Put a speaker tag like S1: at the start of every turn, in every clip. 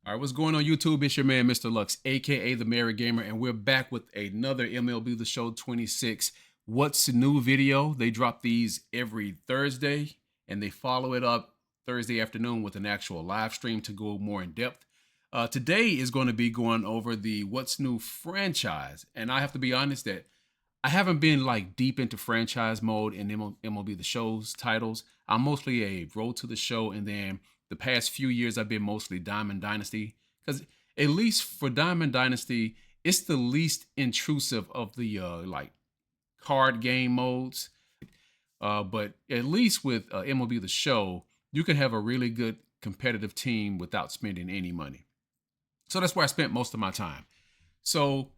S1: All right, what's going on YouTube? It's your man, Mr. Lux, aka the Married Gamer, and we're back with another MLB The Show 26 What's New video. They drop these every Thursday, and they follow it up Thursday afternoon with an actual live stream to go more in depth. Today is going to be going over the What's New franchise, and I have to be honest that I haven't been like deep into franchise mode in MLB The Show's titles. I'm mostly a Road to the Show, and then the past few years I've been mostly Diamond Dynasty, because at least for Diamond Dynasty, it's the least intrusive of the like card game modes. But at least with MLB The Show, you can have a really good competitive team without spending any money. So that's where I spent most of my time. So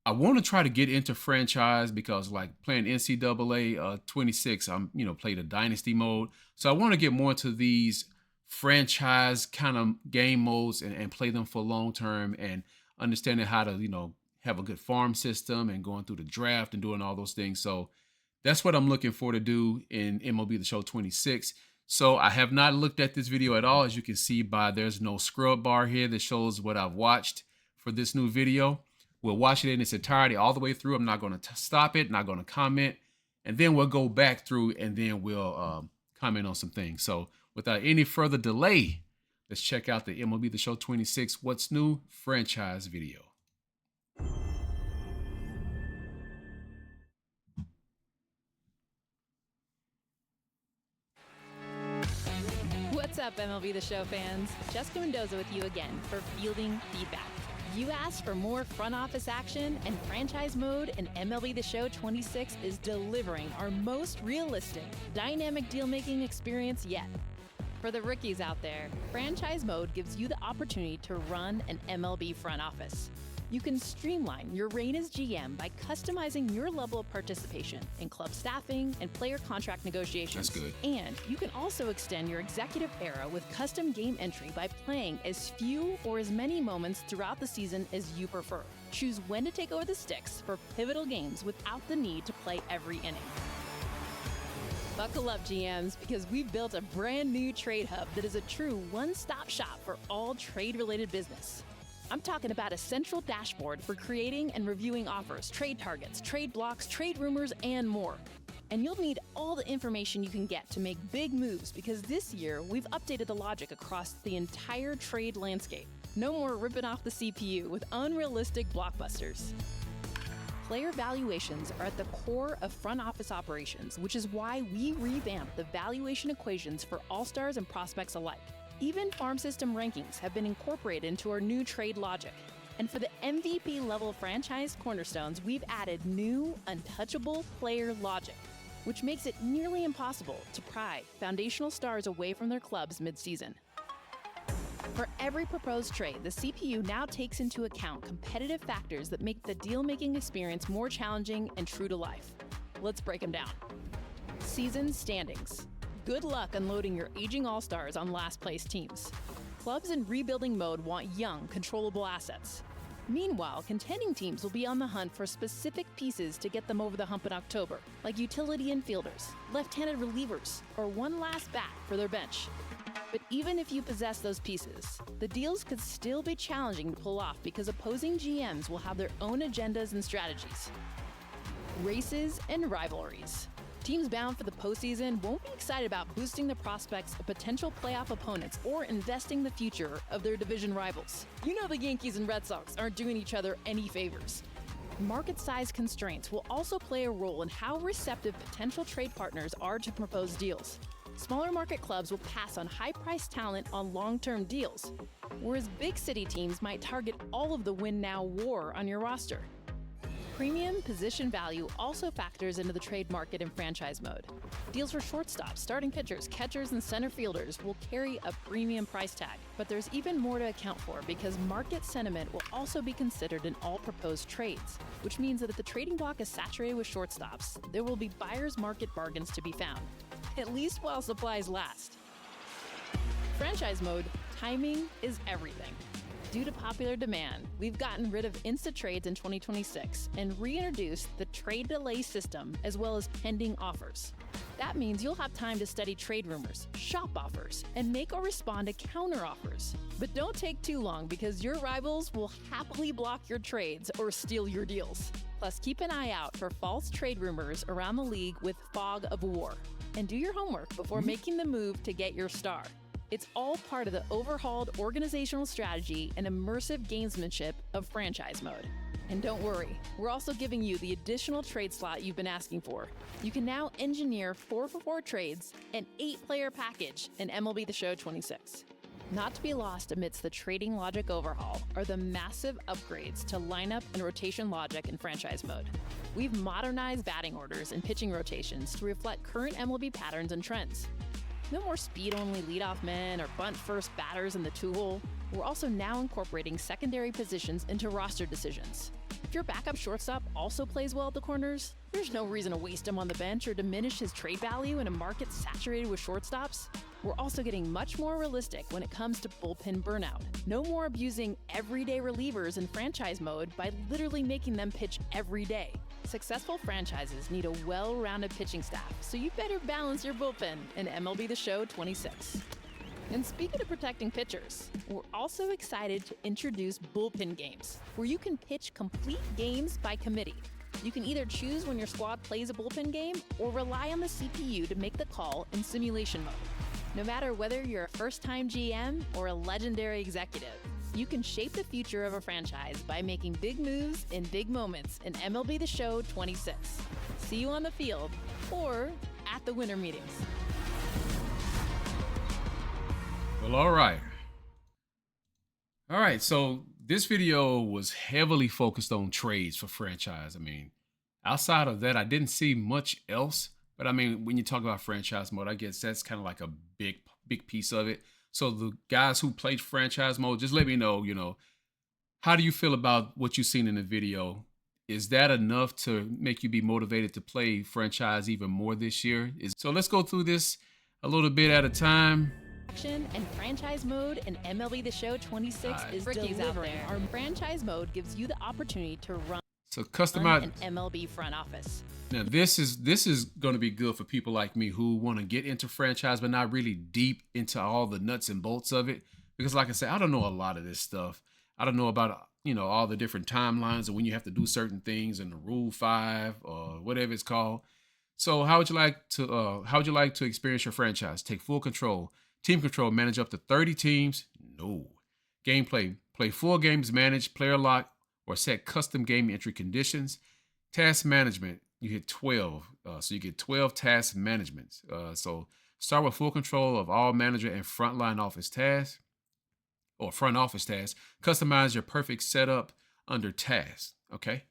S1: I want to try to get into franchise because like playing NCAA 26, I'm play the dynasty mode. So I want to get more into these franchise kind of game modes and play them for long term and understanding how to have a good farm system and going through the draft and doing all those things. So that's what I'm looking for to do in MLB The Show 26. So I have not looked at this video at all. As you can see there's no scrub bar here that shows what I've watched for this new video. We'll watch it in its entirety all the way through. I'm not going to stop it, not going to comment, and then we'll go back through and then we'll comment on some things. So without any further delay, let's check out the MLB The Show 26 What's New franchise video.
S2: What's up, MLB The Show fans? Jessica Mendoza with you again for Fielding Feedback. You asked for more front office action, and franchise mode in MLB The Show 26 is delivering our most realistic, dynamic deal-making experience yet. For the rookies out there, franchise mode gives you the opportunity to run an MLB front office. You can streamline your reign as GM by customizing your level of participation in club staffing and player contract negotiations.
S1: That's good.
S2: And you can also extend your executive era with custom game entry by playing as few or as many moments throughout the season as you prefer. Choose when to take over the sticks for pivotal games without the need to play every inning. Buckle up, GMs, because we've built a brand new trade hub that is a true one-stop shop for all trade-related business. I'm talking about a central dashboard for creating and reviewing offers, trade targets, trade blocks, trade rumors, and more. And you'll need all the information you can get to make big moves because this year we've updated the logic across the entire trade landscape. No more ripping off the CPU with unrealistic blockbusters. Player valuations are at the core of front office operations, which is why we revamped the valuation equations for all-stars and prospects alike. Even farm system rankings have been incorporated into our new trade logic. And for the MVP level franchise cornerstones, we've added new, untouchable player logic, which makes it nearly impossible to pry foundational stars away from their clubs mid-season. For every proposed trade, the CPU now takes into account competitive factors that make the deal-making experience more challenging and true to life. Let's break them down. Season standings. Good luck unloading your aging all-stars on last-place teams. Clubs in rebuilding mode want young, controllable assets. Meanwhile, contending teams will be on the hunt for specific pieces to get them over the hump in October, like utility infielders, left-handed relievers, or one last bat for their bench. But even if you possess those pieces, the deals could still be challenging to pull off because opposing GMs will have their own agendas and strategies. Races and rivalries. Teams bound for the postseason won't be excited about boosting the prospects of potential playoff opponents or investing the future of their division rivals. You know the Yankees and Red Sox aren't doing each other any favors. Market size constraints will also play a role in how receptive potential trade partners are to proposed deals. Smaller market clubs will pass on high-priced talent on long-term deals, whereas big city teams might target all of the win-now war on your roster. Premium position value also factors into the trade market in franchise mode. Deals for shortstops, starting pitchers, catchers, and center fielders will carry a premium price tag. But there's even more to account for because market sentiment will also be considered in all proposed trades, which means that if the trading block is saturated with shortstops, there will be buyer's market bargains to be found, at least while supplies last. Franchise mode, timing is everything. Due to popular demand, we've gotten rid of Insta Trades in 2026 and reintroduced the trade delay system as well as pending offers. That means you'll have time to study trade rumors, shop offers, and make or respond to counter offers. But don't take too long because your rivals will happily block your trades or steal your deals. Plus, keep an eye out for false trade rumors around the league with Fog of War. And do your homework before making the move to get your star. It's all part of the overhauled organizational strategy and immersive gamesmanship of franchise mode. And don't worry, we're also giving you the additional trade slot you've been asking for. You can now engineer 4-for-4 trades and 8-player package in MLB The Show 26. Not to be lost amidst the trading logic overhaul are the massive upgrades to lineup and rotation logic in franchise mode. We've modernized batting orders and pitching rotations to reflect current MLB patterns and trends. No more speed-only leadoff men or bunt-first batters in the two-hole. We're also now incorporating secondary positions into roster decisions. If your backup shortstop also plays well at the corners, there's no reason to waste him on the bench or diminish his trade value in a market saturated with shortstops. We're also getting much more realistic when it comes to bullpen burnout. No more abusing everyday relievers in franchise mode by literally making them pitch every day. Successful franchises need a well-rounded pitching staff, so you better balance your bullpen in MLB The Show 26. And speaking of protecting pitchers, we're also excited to introduce bullpen games, where you can pitch complete games by committee. You can either choose when your squad plays a bullpen game or rely on the CPU to make the call in simulation mode. No matter whether you're a first-time GM or a legendary executive, you can shape the future of a franchise by making big moves in big moments in MLB The Show 26. See you on the field or at the winter meetings.
S1: Well, all right. All right, so this video was heavily focused on trades for franchise. I mean, outside of that, I didn't see much else. But I mean, when you talk about franchise mode, I guess that's kind of like a big piece of it. So the guys who played franchise mode, just let me know, how do you feel about what you've seen in the video? Is that enough to make you be motivated to play franchise even more this year? So let's go through this a little bit at a time.
S2: Action and franchise mode in MLB The Show 26 is delivering. Our franchise mode gives you the opportunity to run
S1: customize
S2: an MLB front office.
S1: Now this is going to be good for people like me who want to get into franchise but not really deep into all the nuts and bolts of it, because like I said, I don't know a lot of this stuff. I don't know about all the different timelines and when you have to do certain things and the Rule 5 or whatever it's called. So how would you like to experience your franchise? Take full control. Team control, manage up to 30 teams. No. Gameplay, play full games, manage, player lock, or set custom game entry conditions. Task management, you hit 12. So you get 12 task managements. So start with full control of all manager and frontline office tasks, or front office tasks. Customize your perfect setup under tasks, okay?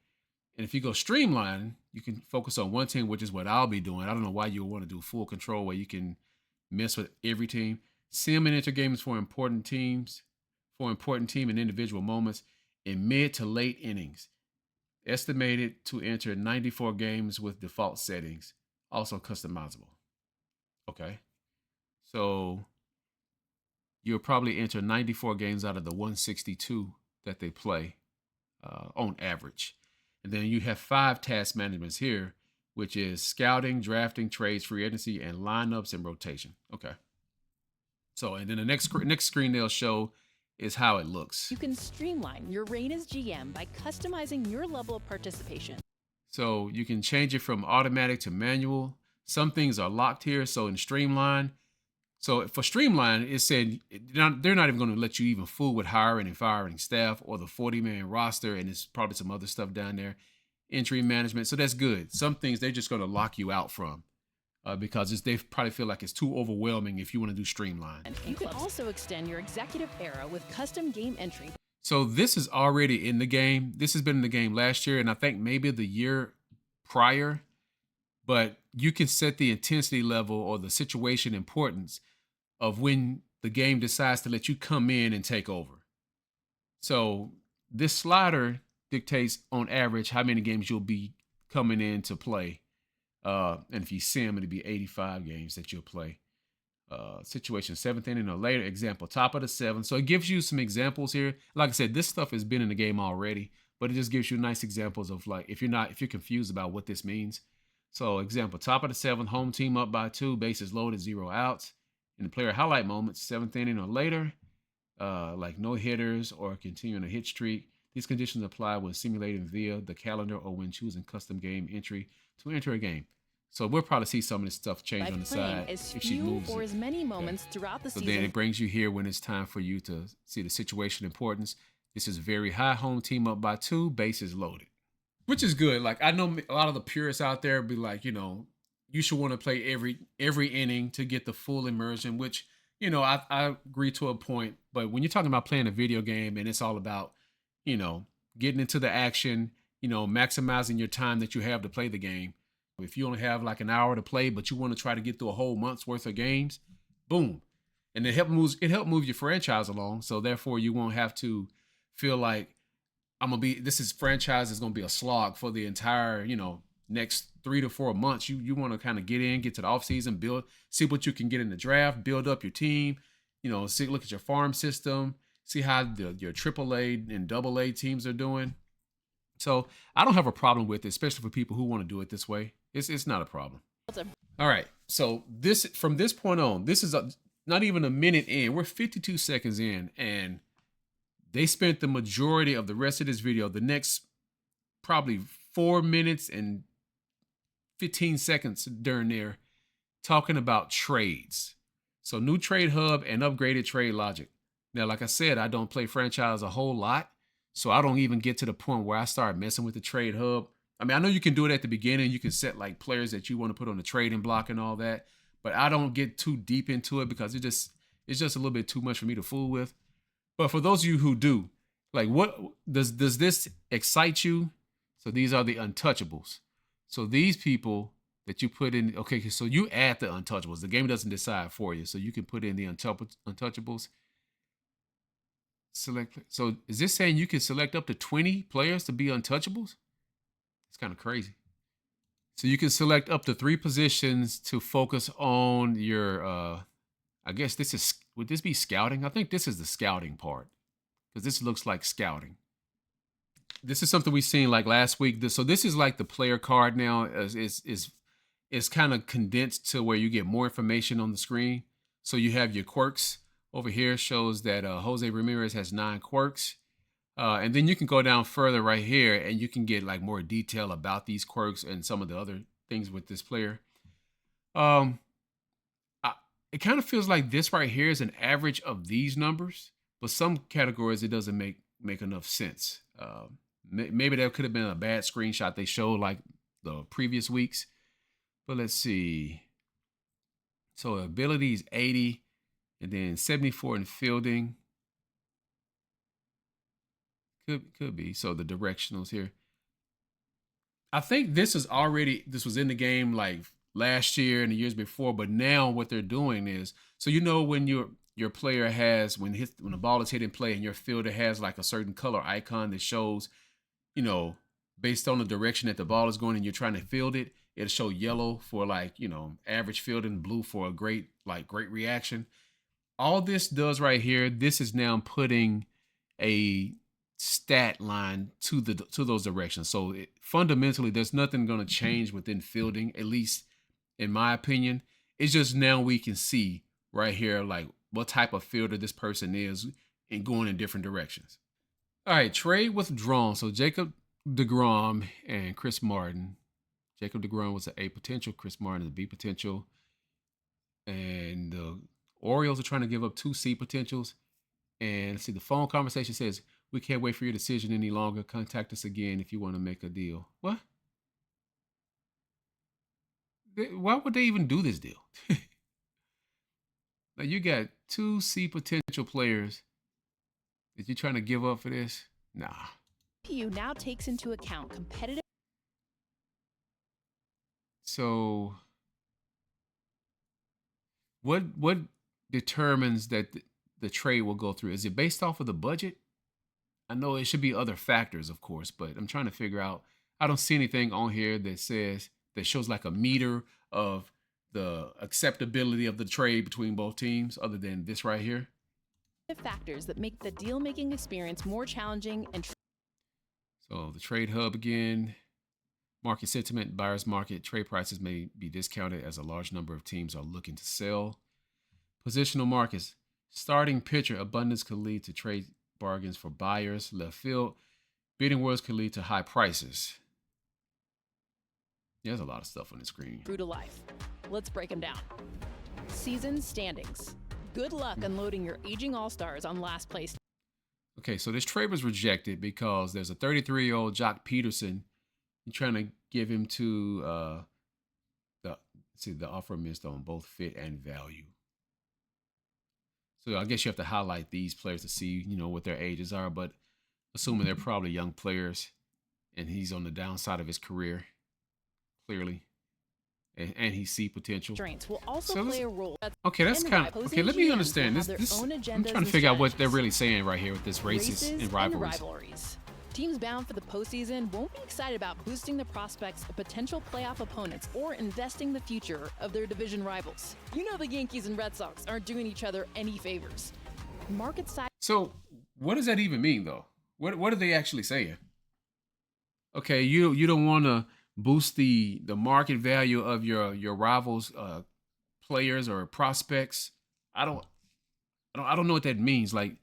S1: And if you go streamline, you can focus on one team, which is what I'll be doing. I don't know why you would want to do full control where you can mess with every team. Sim and enter games for important team and individual moments in mid to late innings. Estimated to enter 94 games with default settings. Also customizable. Okay. So you'll probably enter 94 games out of the 162 that they play on average. And then you have 5 task managements here, which is scouting, drafting, trades, free agency, and lineups and rotation. Okay. So, and then the next screen they'll show is how it looks.
S2: You can streamline your reign as GM by customizing your level of participation.
S1: So you can change it from automatic to manual. Some things are locked here. So in Streamline, so for Streamline, it said they're not even going to let you even fool with hiring and firing staff or the 40-man roster, and there's probably some other stuff down there. Entry management, so that's good. Some things they're just going to lock you out from because they probably feel like it's too overwhelming if you want to do Streamline.
S2: You can also extend your executive era with custom game entry.
S1: So this is already in the game. This has been in the game last year and I think maybe the year prior, but you can set the intensity level or the situation importance of when the game decides to let you come in and take over. So this slider dictates on average how many games you'll be coming in to play. And if you sim, it'll be 85 games that you'll play. Situation 7th inning or later, example, top of the 7th. So it gives you some examples here. Like I said, this stuff has been in the game already, but it just gives you nice examples of like, if you're confused about what this means. So example, top of the seventh, home team up by 2, bases loaded, 0 outs. In the player highlight moments, 7th inning or later, like no hitters or continuing a hit streak. These conditions apply when simulating via the calendar or when choosing custom game entry to enter a game. So we'll probably see some of this stuff change on the side
S2: as
S1: if she
S2: few
S1: moves
S2: or
S1: it.
S2: as many moments throughout the
S1: So
S2: season.
S1: then it brings you here when it's time for you to see the situation importance. This is very high, home team up by 2, bases loaded, which is good. Like I know a lot of the purists out there be like, you should want to play every inning to get the full immersion, which I agree to a point. But when you're talking about playing a video game and it's all about getting into the action, maximizing your time that you have to play the game. If you only have like an hour to play, but you want to try to get through a whole month's worth of games, boom. And it helped move your franchise along. So therefore you won't have to feel like this franchise is gonna be a slog for the entire, next 3 to 4 months. You want to kind of get to the offseason, see what you can get in the draft, build up your team, look at your farm system, see how your AAA and AA teams are doing. So I don't have a problem with it, especially for people who want to do it this way. It's not a problem. All right. So from this point on, this is not even a minute in. We're 52 seconds in, and they spent the majority of the rest of this video, the next probably 4 minutes and 15 seconds during there, talking about trades. So new trade hub and upgraded trade logic. Now, like I said, I don't play franchise a whole lot, so I don't even get to the point where I start messing with the trade hub. I mean, I know you can do it at the beginning. You can set like players that you want to put on the trading block and all that, but I don't get too deep into it because it's just a little bit too much for me to fool with. But for those of you who do, like, what does this excite you? So these are the untouchables. So these people that you put in, okay, so you add the untouchables. The game doesn't decide for you, so you can put in the untouchables. Select. So is this saying you can select up to 20 players to be untouchables? It's kind of crazy. So you can select up to 3 positions to focus on your, I guess would this be scouting? I think this is the scouting part because this looks like scouting. This is something we've seen like last week. So this is like the player card now is kind of condensed to where you get more information on the screen. So you have your quirks over here, shows that Jose Ramirez has 9 quirks. And then you can go down further right here and you can get like more detail about these quirks and some of the other things with this player. It kind of feels like this right here is an average of these numbers, but some categories it doesn't make enough sense. Maybe that could have been a bad screenshot they showed like the previous weeks. But let's see. So ability is 80 and then 74 in fielding. Could be. So the directionals here. I think this was in the game like last year and the years before, but now what they're doing is, so when your player has when the ball is hit in play and your fielder has like a certain color icon that shows, based on the direction that the ball is going and you're trying to field it, it'll show yellow for like, average fielding, blue for a great reaction. All this does right here, this is now putting a stat line to those directions. So fundamentally, there's nothing going to change within fielding, at least in my opinion. It's just now we can see right here, like what type of fielder this person is and going in different directions. All right, trade withdrawn. So Jacob deGrom and Chris Martin. Jacob deGrom was an A potential. Chris Martin is a B potential. And the Orioles are trying to give up 2 C potentials. And see, the phone conversation says, "We can't wait for your decision any longer. Contact us again if you want to make a deal." What? Why would they even do this deal? Now you got 2 C potential players that you're trying to give up for this? Nah.
S2: PU now takes into account competitive.
S1: So what determines that the trade will go through? Is it based off of the budget? I know it should be other factors, of course, but I'm trying to figure out. I don't see anything on here that shows like a meter of the acceptability of the trade between both teams other than this right here.
S2: Factors that make the deal-making experience more challenging and
S1: so the trade hub again. Market sentiment, buyer's market, trade prices may be discounted as a large number of teams are looking to sell. Positional markets, starting pitcher abundance could lead to trade bargains for buyers. Left field, bidding wars could lead to high prices. Yeah, there's a lot of stuff on the screen.
S2: True to life. Let's break them down. Season standings. Good luck unloading your aging all-stars on last place.
S1: Okay, so this trade was rejected because there's a 33-year-old Jock Peterson. You're trying to give him to the offer missed on both fit and value. So I guess you have to highlight these players to see, what their ages are, but assuming they're probably young players and he's on the downside of his career, clearly, and he see potential.
S2: Strengths will also play a role.
S1: Okay, that's kind of okay. Let me understand this. I'm trying to figure out what they're really saying right here with this races and rivalries.
S2: Teams bound for the postseason won't be excited about boosting the prospects of potential playoff opponents or investing the future of their division rivals. The Yankees and Red Sox aren't doing each other any favors. Market size.
S1: So what does that even mean, though? What are they actually saying? Okay, you don't want to boost the market value of your rivals, players or prospects. I don't know what that means. Like,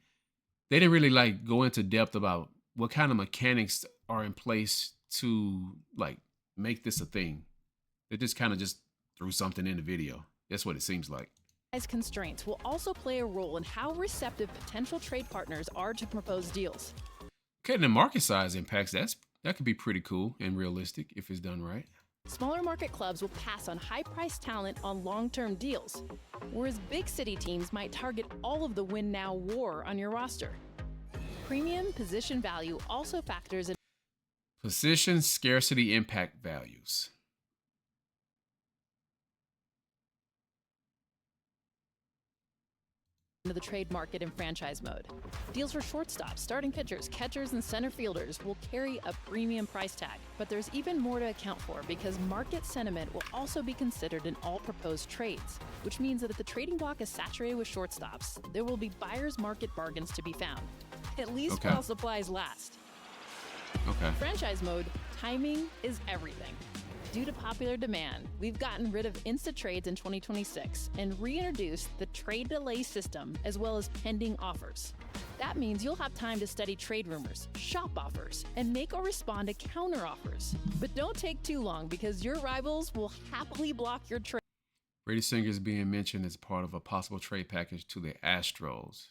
S1: they didn't really go into depth about what kind of mechanics are in place to make this a thing. They just kind of threw something in the video. That's what it seems like.
S2: Size constraints will also play a role in how receptive potential trade partners are to proposed deals.
S1: Okay, and the market size impacts, that could be pretty cool and realistic if it's done right.
S2: Smaller market clubs will pass on high-priced talent on long-term deals, whereas big city teams might target all of the win-now war on your roster. Premium position value also factors in
S1: position scarcity impact values.
S2: Into the trade market in franchise mode. Deals for shortstops, starting pitchers, catchers, and center fielders will carry a premium price tag. But there's even more to account for because market sentiment will also be considered in all proposed trades, which means that if the trading block is saturated with shortstops, there will be buyer's market bargains to be found. At least while supplies last.
S1: Okay.
S2: Franchise mode, timing is everything. Due to popular demand, we've gotten rid of Insta Trades in 2026 and reintroduced the trade delay system as well as pending offers. That means you'll have time to study trade rumors, shop offers, and make or respond to counter offers. But don't take too long because your rivals will happily block your trade.
S1: Brady Singer is being mentioned as part of a possible trade package to the Astros.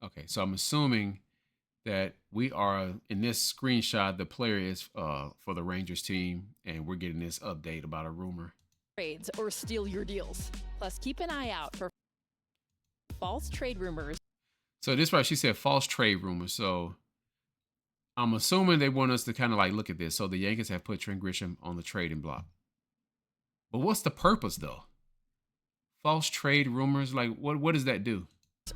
S1: Okay, so I'm assuming that we are, in this screenshot, the player is for the Rangers team, and we're getting this update about a rumor.
S2: Trades or steal your deals. Plus, keep an eye out for false trade rumors.
S1: So this right, she said false trade rumors. So I'm assuming they want us to kind of look at this. So the Yankees have put Trent Grisham on the trading block. But what's the purpose, though? False trade rumors, what does that do?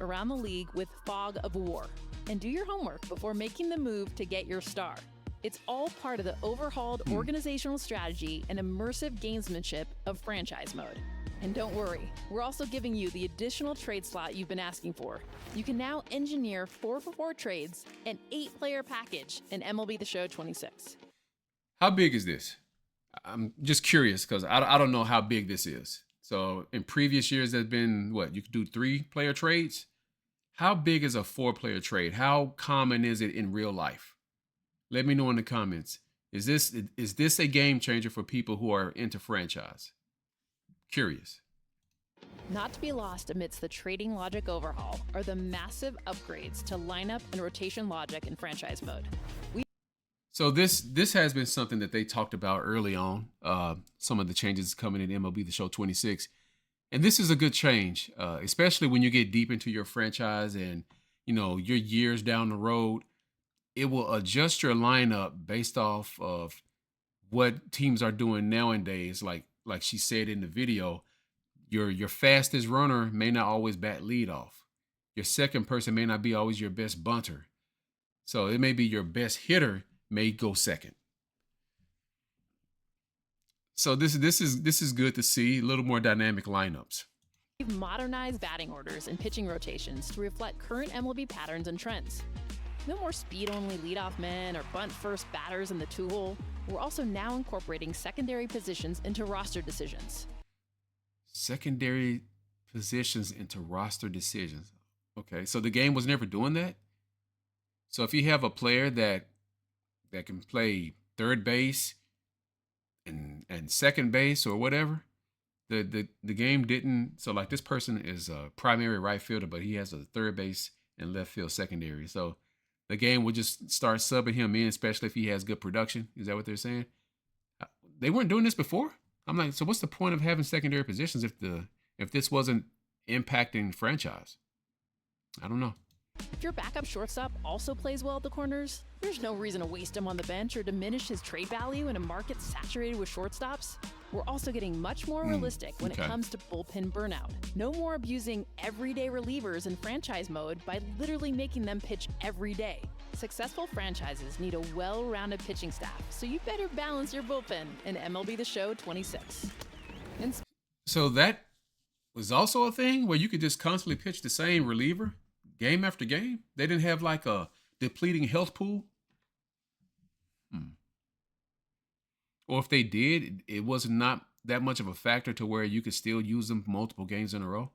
S2: Around the league with fog of war. And do your homework before making the move to get your star. It's all part of the overhauled organizational strategy and immersive gamesmanship of franchise mode. And don't worry, we're also giving you the additional trade slot you've been asking for. You can now engineer 4-for-4 trades and 8-player package in MLB The Show 26.
S1: How big is this? I'm just curious because I don't know how big this is. So in previous years, there's been, you could do 3-player trades. How big is a 4-player trade? How common is it in real life? Let me know in the comments. Is this a game changer for people who are into franchise? Curious.
S2: Not to be lost amidst the trading logic overhaul are the massive upgrades to lineup and rotation logic in franchise mode.
S1: So this has been something that they talked about early on. Some of the changes coming in MLB The Show 26. And this is a good change, especially when you get deep into your franchise and, your years down the road. It will adjust your lineup based off of what teams are doing nowadays. Like she said in the video, your fastest runner may not always bat leadoff. Your second person may not be always your best bunter. So it may be your best hitter may go second. So this is good to see, a little more dynamic lineups.
S2: We've modernized batting orders and pitching rotations to reflect current MLB patterns and trends. No more speed-only leadoff men or bunt-first batters in the two-hole. We're also now incorporating secondary positions into roster decisions.
S1: Secondary positions into roster decisions. Okay, so the game was never doing that. So if you have a player that can play third base and second base or whatever, the game didn't. So like this person is a primary right fielder, but he has a third base and left field secondary. So the game will just start subbing him in, especially if he has good production. Is that what they're saying? They weren't doing this before. I'm like, so what's the point of having secondary positions if this wasn't impacting franchise? I don't know.
S2: If your backup shortstop also plays well at the corners, there's no reason to waste him on the bench or diminish his trade value in a market saturated with shortstops. We're also getting much more realistic when it comes to bullpen burnout. No more abusing everyday relievers in franchise mode by literally making them pitch every day. Successful franchises need a well-rounded pitching staff, so you better balance your bullpen in MLB The Show 26.
S1: So that was also a thing where you could just constantly pitch the same reliever game after game? They didn't have like a depleting health pool? Or if they did, it was not that much of a factor to where you could still use them multiple games in a row?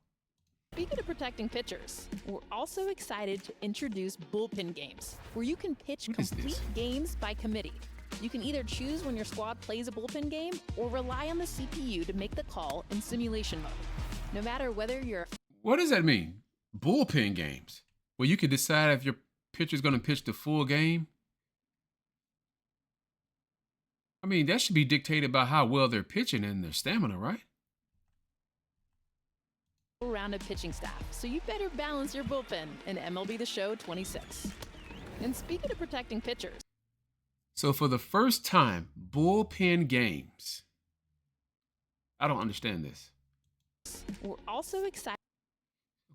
S2: Speaking of protecting pitchers, we're also excited to introduce bullpen games, where you can pitch complete games by committee. You can either choose when your squad plays a bullpen game or rely on the CPU to make the call in simulation mode. No matter whether you're...
S1: What does that mean? Bullpen games, where you can decide if your pitcher's going to pitch the full game? I mean, that should be dictated by how well they're pitching and their stamina, right?
S2: Rounded pitching staff, so you better balance your bullpen in MLB The Show 26. And speaking of protecting pitchers,
S1: so for the first time, bullpen games. I don't understand this.
S2: We're also excited.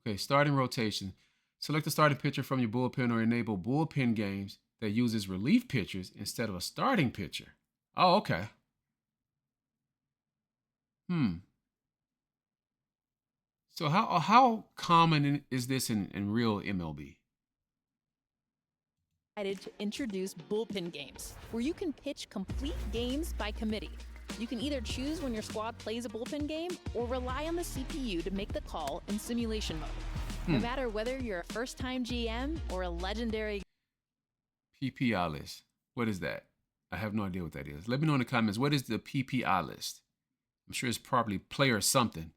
S1: Okay, starting rotation. Select a starting pitcher from your bullpen or enable bullpen games that uses relief pitchers instead of a starting pitcher. Oh, okay. So how common is this in real MLB?
S2: To introduce bullpen games, where you can pitch complete games by committee. You can either choose when your squad plays a bullpen game or rely on the CPU to make the call in simulation mode. No matter whether you're a first-time GM or a legendary...
S1: PPI list. What is that? I have no idea what that is. Let me know in the comments. What is the PPI list? I'm sure it's probably player something.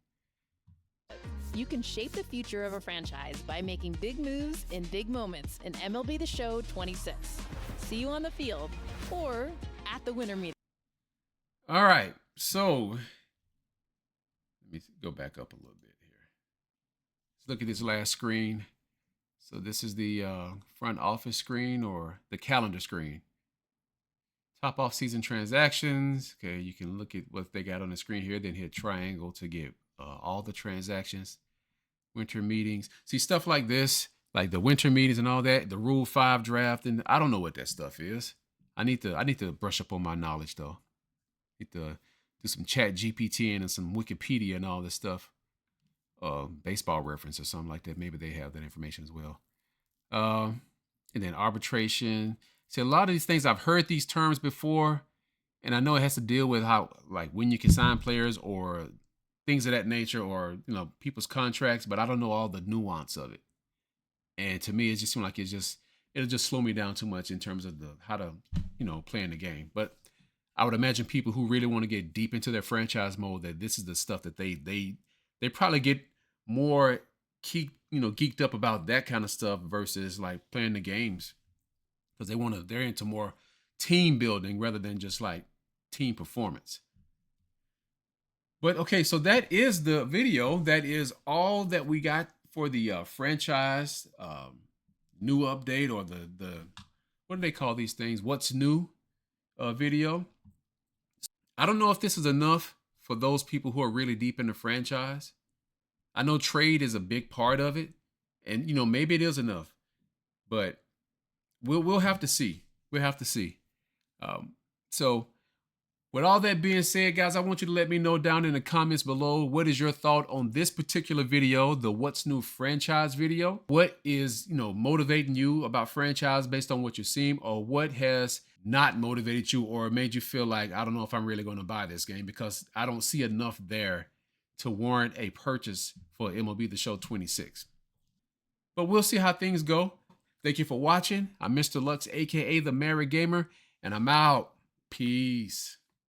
S2: You can shape the future of a franchise by making big moves in big moments in MLB The Show 26. See you on the field or at the winter meeting.
S1: All right, so let me go back up a little bit here. Let's look at this last screen. So this is the front office screen or the calendar screen. Top off-season transactions. Okay, you can look at what they got on the screen here, then hit triangle to get all the transactions. Winter meetings. See, stuff like this, like the winter meetings and all that, the Rule 5 draft, and I don't know what that stuff is. I need to brush up on my knowledge, though. Need to do some chat GPT and some Wikipedia and all this stuff. Baseball reference or something like that. Maybe they have that information as well. And then arbitration. See, a lot of these things, I've heard these terms before, and I know it has to deal with how, like, when you can sign players or things of that nature, or, you know, people's contracts, but I don't know all the nuance of it. And to me, it just seems like it'll just slow me down too much in terms of how to, you know, play in the game. But I would imagine people who really want to get deep into their franchise mode, that this is the stuff that they probably get more geeked up about that kind of stuff versus like playing the games, because they're into more team building rather than just like team performance. But okay, so that is the video. That is all that we got for the franchise new update, or the what do they call these things? What's new video. I don't know if this is enough for those people who are really deep in the franchise. I know trade is a big part of it, and you know, maybe it is enough, but we'll have to see. We'll have to see. So With all that being said, guys, I want you to let me know down in the comments below, what is your thought on this particular video, the What's New franchise video? What is, motivating you about franchise based on what you're seeing, or what has not motivated you or made you feel like, I don't know if I'm really going to buy this game because I don't see enough there to warrant a purchase for MLB The Show 26. But we'll see how things go. Thank you for watching. I'm Mr. Lux, aka The Married Gamer, and I'm out. Peace.